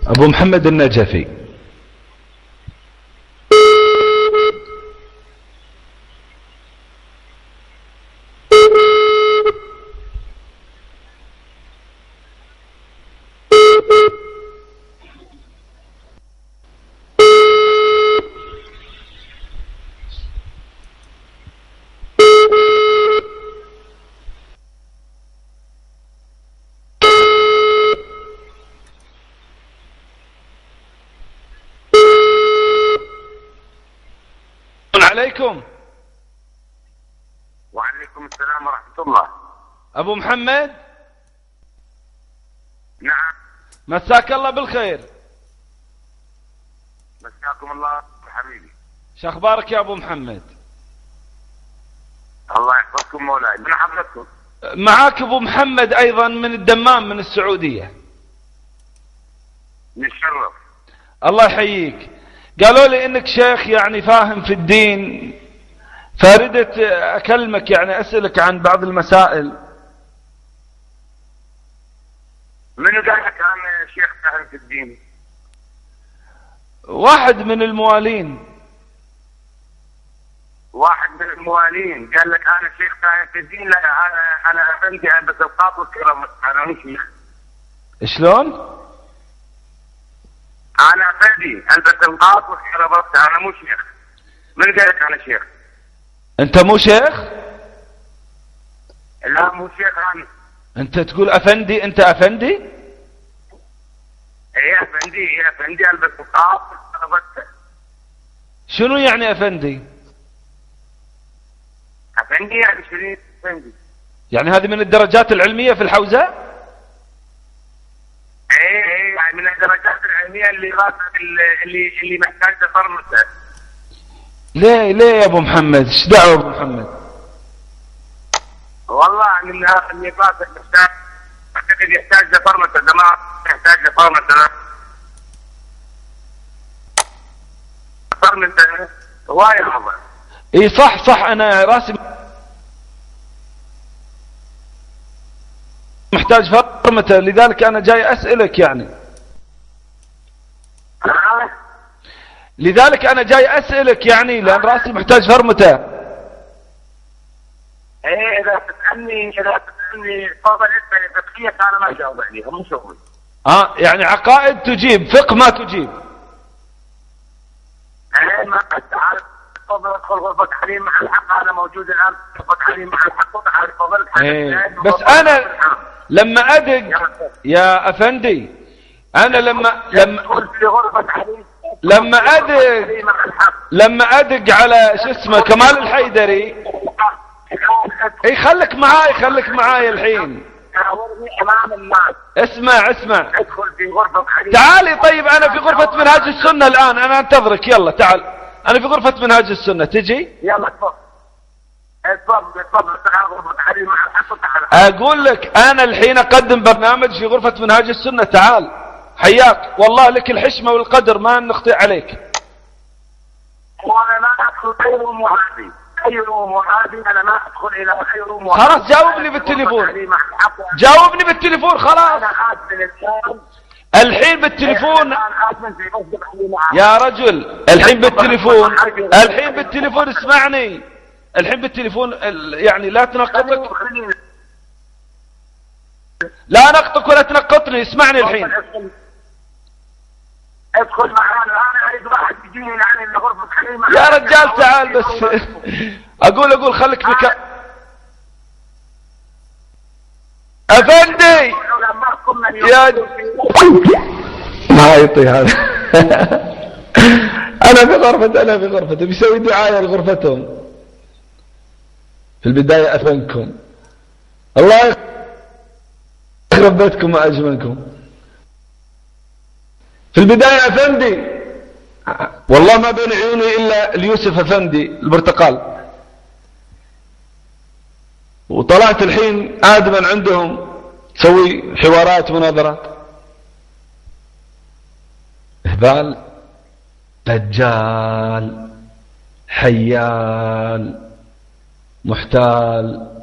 أبو محمد النجفي. عليكم. وعليكم السلام ورحمة الله. أبو محمد. نعم. مساك الله بالخير. مساكم الله حبيبي. شو أخبارك يا أبو محمد؟ الله يحفظكم مولاي. من حضرتكم؟ معاك أبو محمد أيضا من الدمام من السعودية. نتشرف. الله يحييك. قالوا لي انك شيخ يعني فاهم في الدين، فردت اكلمك يعني اسألك عن بعض المسائل. منو قال لك انا شيخ فاهم في الدين؟ واحد من الموالين. واحد من الموالين قال لك انا شيخ فاهم في الدين؟ لا انا افندي البس القاط والكرم، انا مش شيخ. شلون؟ انا افندي البس القاط والكرافات، انا مو شيخ. من قال لك انا شيخ؟ انت مو شيخ؟ لا مو شيخ انا. انت تقول افندي؟ انت افندي؟ ايه افندي، ايه افندي البس القاط والكرافات. شنو يعني افندي؟ افندي يعني شنو افندي؟ يعني هذه من الدرجات العلمية في الحوزة؟ ايه يعني من الدرجات العلمية اللي راسك اللي محتاج تفرمته. ليه يا ابو محمد؟ ايش دعوه ابو محمد؟ والله من هذا اللي راسك محتاج، اعتقد يحتاج لفرمته، دماغ يحتاج لفرمته. فرمته هواية افضل. اي صح انا راسي محتاج فرمته، لذلك انا جاي اسألك يعني. لذلك انا جاي اسألك يعني لان راسي محتاج فرمته. ايه اذا تسألني تفضل اسأل فقهية انا ما اجاوب عليها، مو شغلي. يعني عقائد تجيب، فقه ما تجيب. ايه ما تعال تفضل ادخل غرفة تحريم مع الحق، انا موجود الان غرفة تحريم مع الحق، وتعال تفضل. ايه بس انا لما ادق يا افندي، انا لما ادق على شو اسمه كمال الحيدري. اي خليك معاي الحين. اسمع تعالي. طيب انا في غرفة منهاج السنة الان، انا انتظرك. يلا تعال، انا في غرفة منهاج السنة، تجي؟ يلا تفضل تعال غرفة تحريم مع الحق وتعال. اقول لك انا الحين اقدم برنامج في غرفة منهاج السنة، تعال. حياك والله، لك الحشمة والقدر، ما نخطئ عليك. وانا ما ادخل اي روم وهذه انا ما ادخل الى اي روم. خلاص جاوبني بالتليفون. خلاص الحين بالتليفون يا رجل، الحين بالتليفون اسمعني. الحين بالتليفون يعني لا تنقطك، لا نقطك ولا تنقطني. اسمعني الحين. ادخل معانا، انا اريد واحد يجيني يعني لغرفة تحريم. يا رجال تعال بس. اقول خليك بك افندي. يا ما يطي هذا. انا في غرفة بيسوي دعاية لغرفتهم. في البداية افنكم، الله يخرب بيتكم واجملكم. في البداية افندي، والله ما بين عيوني الا اليوسف افندي البرتقال. وطلعت الحين ادما عندهم تسوي حوارات مناظرات. اهبال، دجال، حيال، محتال،